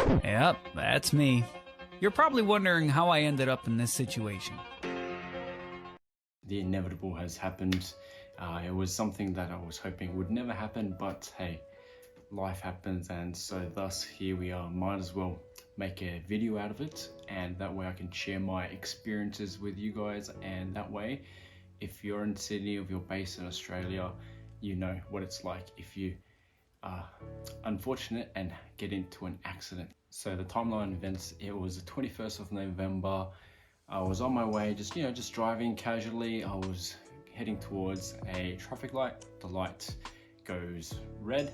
Yep, that's me. You're probably wondering how I ended up in this situation. The inevitable has happened. It was something that I was hoping would never happen, but hey, life happens, and so thus here we are. Might as well make a video out of it, and that way I can share my experiences with you guys, and that way if you're in Sydney or if you're based in Australia, you know what it's like if you are unfortunate and get into an accident. So the timeline events, it was the 21st of November. I was on my way, just driving casually. I was heading towards a traffic light. The light goes red,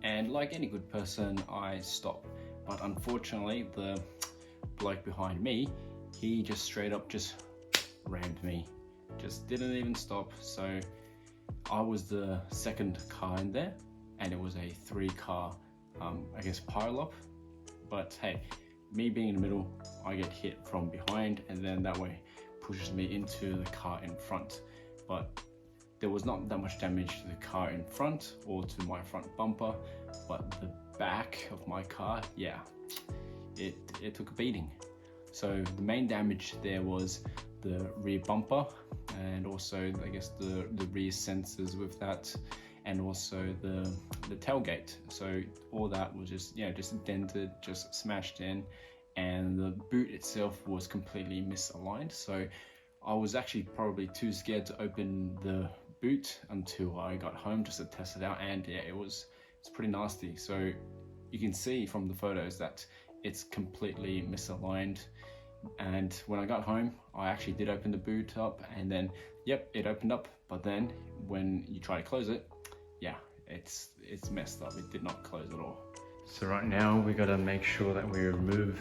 and like any good person, I stop. But unfortunately, the bloke behind me, he just straight up just rammed me. Just didn't even stop. So I was the second car in there, and it was a 3-car, I guess, pile-up. But hey, me being in the middle, I get hit from behind, and then that way pushes me into the car in front. But there was not that much damage to the car in front or to my front bumper, but the back of my car, yeah, it took a beating. So the main damage there was the rear bumper, and also I guess the rear sensors with that, and also the tailgate. So all that was just dented, just smashed in, and the boot itself was completely misaligned. So I was actually probably too scared to open the boot until I got home just to test it out, and yeah, it's pretty nasty. So you can see from the photos that it's completely misaligned. And when I got home, I actually did open the boot up, and then yep, it opened up, but then when you try to close it, yeah, it's messed up. It did not close at all. So right now we gotta make sure that we remove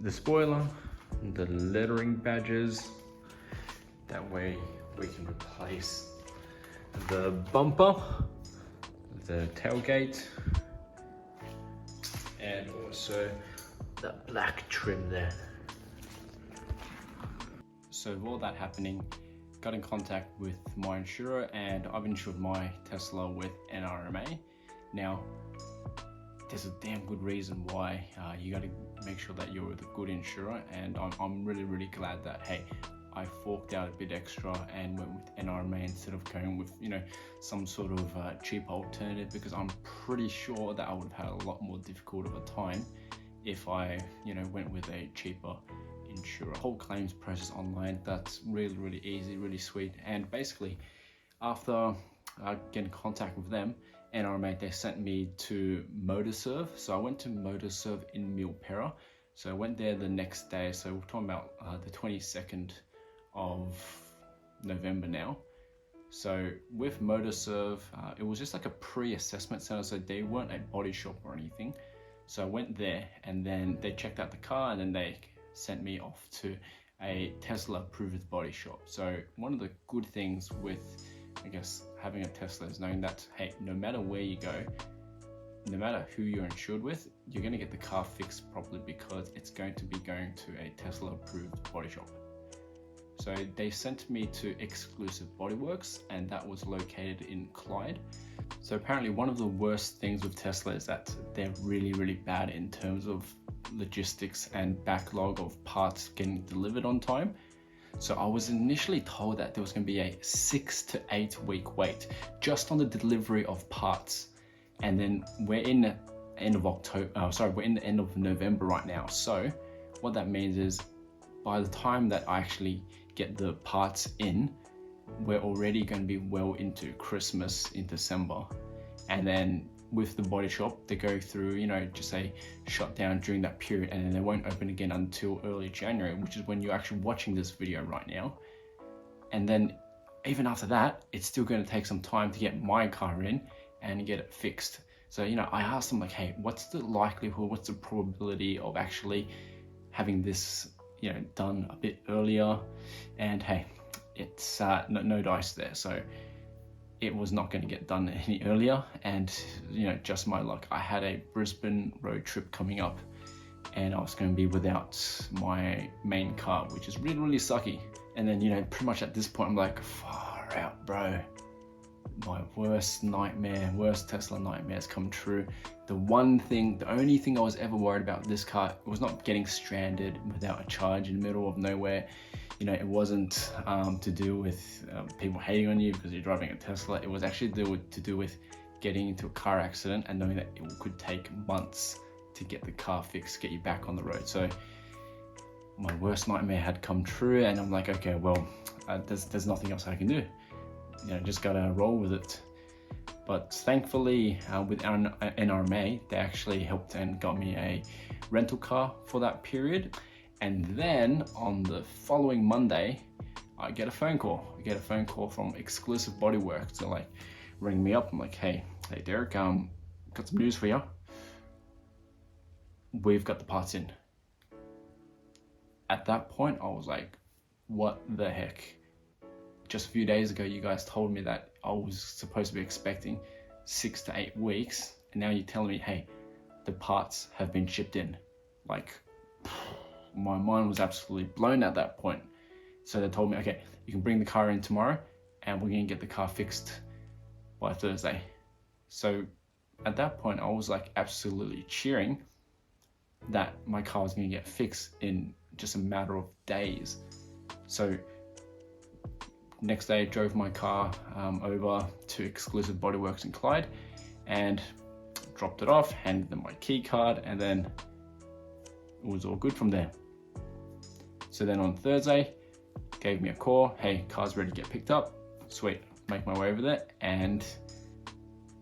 the spoiler, the lettering badges, that way we can replace the bumper, the tailgate, and also the black trim there. So with all that happening, got in contact with my insurer, and I've insured my Tesla with NRMA. Now, there's a damn good reason why you got to make sure that you're with a good insurer, and I'm really glad that, hey, I forked out a bit extra and went with NRMA instead of going with some sort of cheap alternative, because I'm pretty sure that I would have had a lot more difficult of a time if I went with a cheaper insurer. Whole claims process online, that's really easy, really sweet. And basically after I get in contact with them, NRMA, they sent me to MotorServe. So I went to MotorServe in Milpera. So I went there the next day. So we're talking about the 22nd of November now. So with MotorServe, it was just like a pre-assessment center, so they weren't a body shop or anything. So I went there, and then they checked out the car, and then they sent me off to a Tesla approved body shop. So one of the good things with, I guess, having a Tesla is knowing that, hey, no matter where you go, no matter who you're insured with, you're going to get the car fixed properly, because it's going to be going to a Tesla approved body shop. So they sent me to Exclusive Bodyworks, and that was located in Clyde. So apparently one of the worst things with Tesla is that they're really bad in terms of logistics and backlog of parts getting delivered on time. So I was initially told that there was going to be a 6 to 8 week wait just on the delivery of parts, and then we're in the end of we're in the end of November right now. So what that means is by the time that I actually get the parts in, we're already going to be well into Christmas in December. And then with the body shop, they go through, just a shutdown during that period, and then they won't open again until early January, which is when you're actually watching this video right now. And then even after that, it's still going to take some time to get my car in and get it fixed. So, I asked them like, hey, what's the likelihood, what's the probability of actually having this, done a bit earlier? And hey, it's no dice there. So it was not going to get done any earlier, and just my luck, I had a Brisbane road trip coming up, and I was going to be without my main car, which is really sucky. And then pretty much at this point I'm like, far out, bro, my worst nightmare, worst Tesla nightmare has come true. The only thing I was ever worried about with this car was not getting stranded without a charge in the middle of nowhere. You know, it wasn't to do with people hating on you because you're driving a Tesla. It was actually to do with getting into a car accident and knowing that it could take months to get the car fixed, get you back on the road. So my worst nightmare had come true, and I'm like, okay, well, there's nothing else I can do. You know, just gotta roll with it. But thankfully, with our NRMA, they actually helped and got me a rental car for that period. And then on the following Monday, I get a phone call. I get a phone call from Exclusive Bodyworks. They're like, ring me up. I'm like, hey Derek, got some news for you. We've got the parts in. At that point, I was like, what the heck? Just a few days ago, you guys told me that I was supposed to be expecting 6 to 8 weeks, and now you're telling me, hey, the parts have been shipped in. Like, my mind was absolutely blown at that point. So they told me, okay, you can bring the car in tomorrow, and we're gonna get the car fixed by Thursday. So at that point, I was like absolutely cheering that my car was gonna get fixed in just a matter of days. So next day, I drove my car over to Exclusive Bodyworks in Clyde and dropped it off, handed them my key card, and then it was all good from there. So then on Thursday, gave me a call, hey, car's ready to get picked up. Sweet, make my way over there, and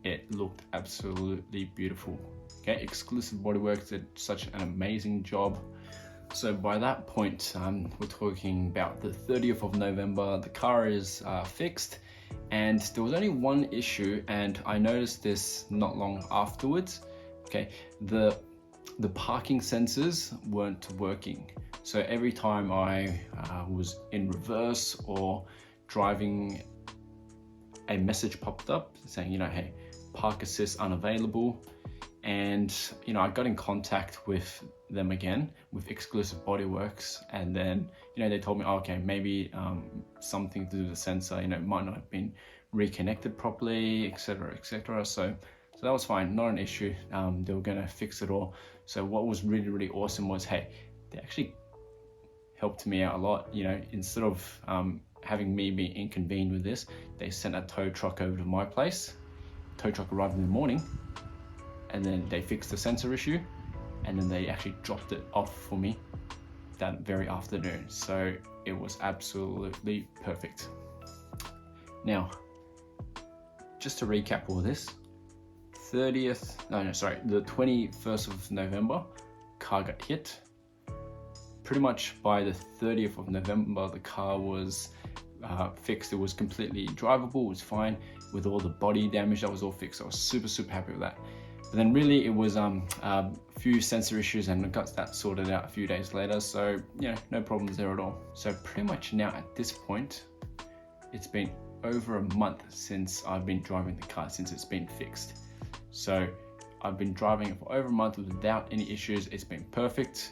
it looked absolutely beautiful. Okay, Exclusive Bodyworks did such an amazing job. So by that point, we're talking about the 30th of November, the car is fixed, and there was only one issue, and I noticed this not long afterwards. Okay, the parking sensors weren't working. So every time I was in reverse or driving, a message popped up saying, you know, hey, park assist unavailable. And, you know, I got in contact with them again, with Exclusive Bodyworks, and then, you know, they told me, oh, okay, maybe something to do with the sensor, you know, it might not have been reconnected properly, etc., etc. So that was fine, not an issue. They were gonna fix it all. So what was really, really awesome was, hey, they actually helped me out a lot. You know, instead of having me be inconvened with this, they sent a tow truck over to my place. Tow truck arrived in the morning, and then they fixed the sensor issue, and then they actually dropped it off for me that very afternoon. So it was absolutely perfect. Now, just to recap all this, the 21st of November, car got hit. Pretty much by the 30th of November, the car was fixed. It was completely drivable, it was fine. With all the body damage, that was all fixed. I was super, super happy with that. But then really it was a few sensor issues, and I got that sorted out a few days later. So, you know, no problems there at all. So pretty much now at this point, it's been over a month since I've been driving the car, since it's been fixed. So I've been driving it for over a month without any issues. It's been perfect.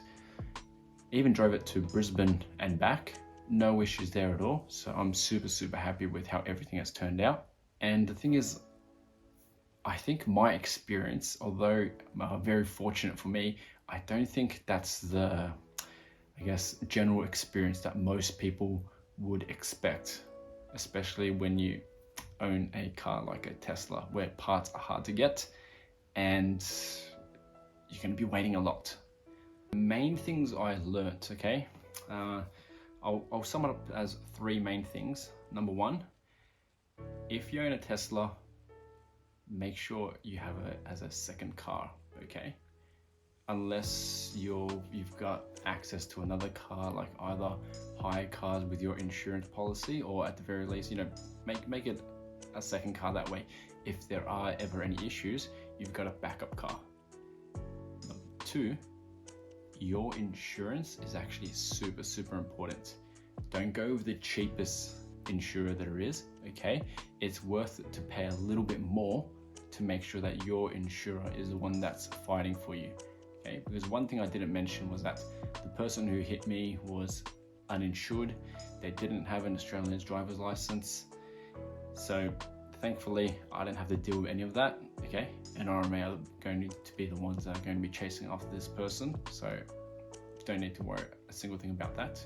Even drove it to Brisbane and back. No issues there at all. So I'm super, super happy with how everything has turned out. And the thing is, I think my experience, although very fortunate for me, I don't think that's the, I guess, general experience that most people would expect, especially when you own a car like a Tesla, where parts are hard to get and you're going to be waiting a lot. The main things I learnt, okay, I'll sum it up as 3 main things. Number 1, if you own a Tesla, make sure you have it as a second car, okay? Unless you've got access to another car, like either hire cars with your insurance policy, or at the very least, you know, make it a second car. That way, if there are ever any issues, you've got a backup car. Number 2, your insurance is actually super, super important. Don't go with the cheapest insurer there is, okay? It's worth it to pay a little bit more to make sure that your insurer is the one that's fighting for you, okay? Because one thing I didn't mention was that the person who hit me was uninsured. They didn't have an Australian driver's license. So thankfully I didn't have to deal with any of that. Okay, NRMA are going to be the ones that are going to be chasing after this person, so don't need to worry a single thing about that.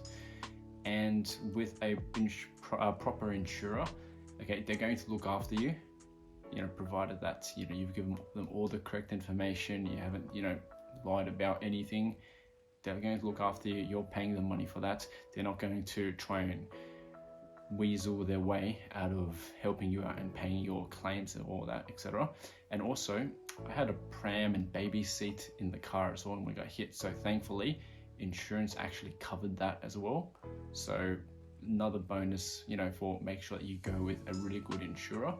And with a proper insurer, okay, they're going to look after you, provided that you've given them all the correct information, you haven't lied about anything. They're going to look after you. You're paying them money for that. They're not going to try and weasel their way out of helping you out and paying your claims and all that, etc. And also, I had a pram and baby seat in the car as well when we got hit, so thankfully insurance actually covered that as well. So another bonus, for make sure that you go with a really good insurer.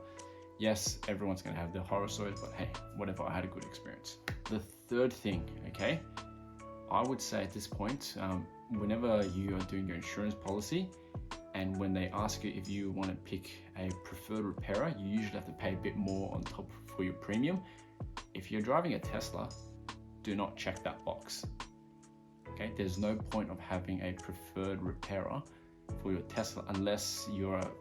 Yes, everyone's going to have their horror stories, but hey, whatever, I had a good experience. The third thing, okay, I would say at this point, whenever you are doing your insurance policy, and when they ask you if you want to pick a preferred repairer, you usually have to pay a bit more on top for your premium. If you're driving a Tesla, do not check that box. Okay, there's no point of having a preferred repairer for your Tesla unless you're a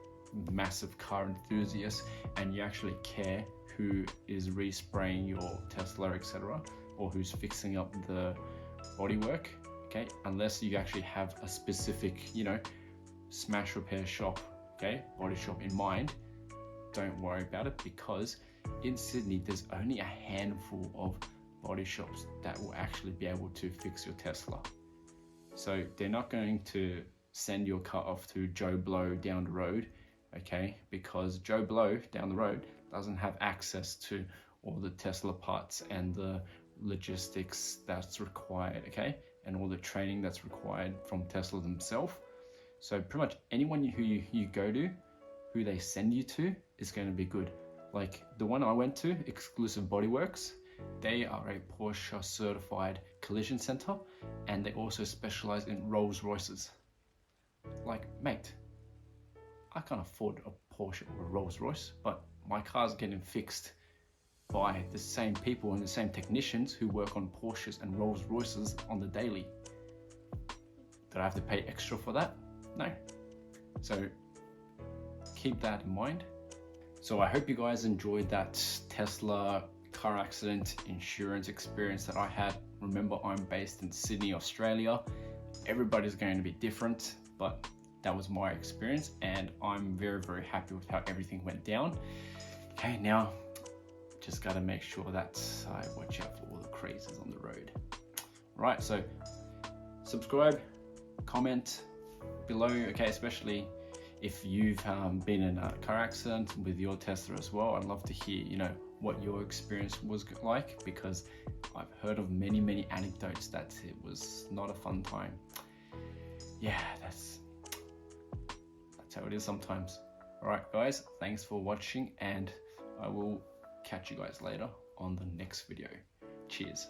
massive car enthusiast and you actually care who is respraying your Tesla, etc., or who's fixing up the bodywork. Okay, unless you actually have a specific, smash repair shop, okay, body shop in mind, don't worry about it, because in Sydney there's only a handful of body shops that will actually be able to fix your Tesla. So they're not going to send your car off to Joe Blow down the road, okay, because Joe Blow down the road doesn't have access to all the Tesla parts and the logistics that's required, okay, and all the training that's required from Tesla themselves. So pretty much anyone who you go to, who they send you to, is going to be good. Like the one I went to, Exclusive Bodyworks, they are a Porsche certified collision center, and they also specialize in Rolls Royces. Like, mate, I can't afford a Porsche or a Rolls Royce, but my car's getting fixed by the same people and the same technicians who work on Porsches and Rolls Royces on the daily. Do I have to pay extra for that? No. So keep that in mind. So I hope you guys enjoyed that Tesla car accident insurance experience that I had. Remember, I'm based in Sydney, Australia. Everybody's going to be different, but that was my experience and I'm very, very happy with how everything went down. Okay, now just got to make sure that I watch out for all the crazies on the road. Right, so subscribe, comment below, okay, especially if you've been in a car accident with your Tesla as well. I'd love to hear, what your experience was like, because I've heard of many, many anecdotes that it was not a fun time. Yeah, that's how it is sometimes. All right, guys, thanks for watching, and I will catch you guys later on the next video. Cheers.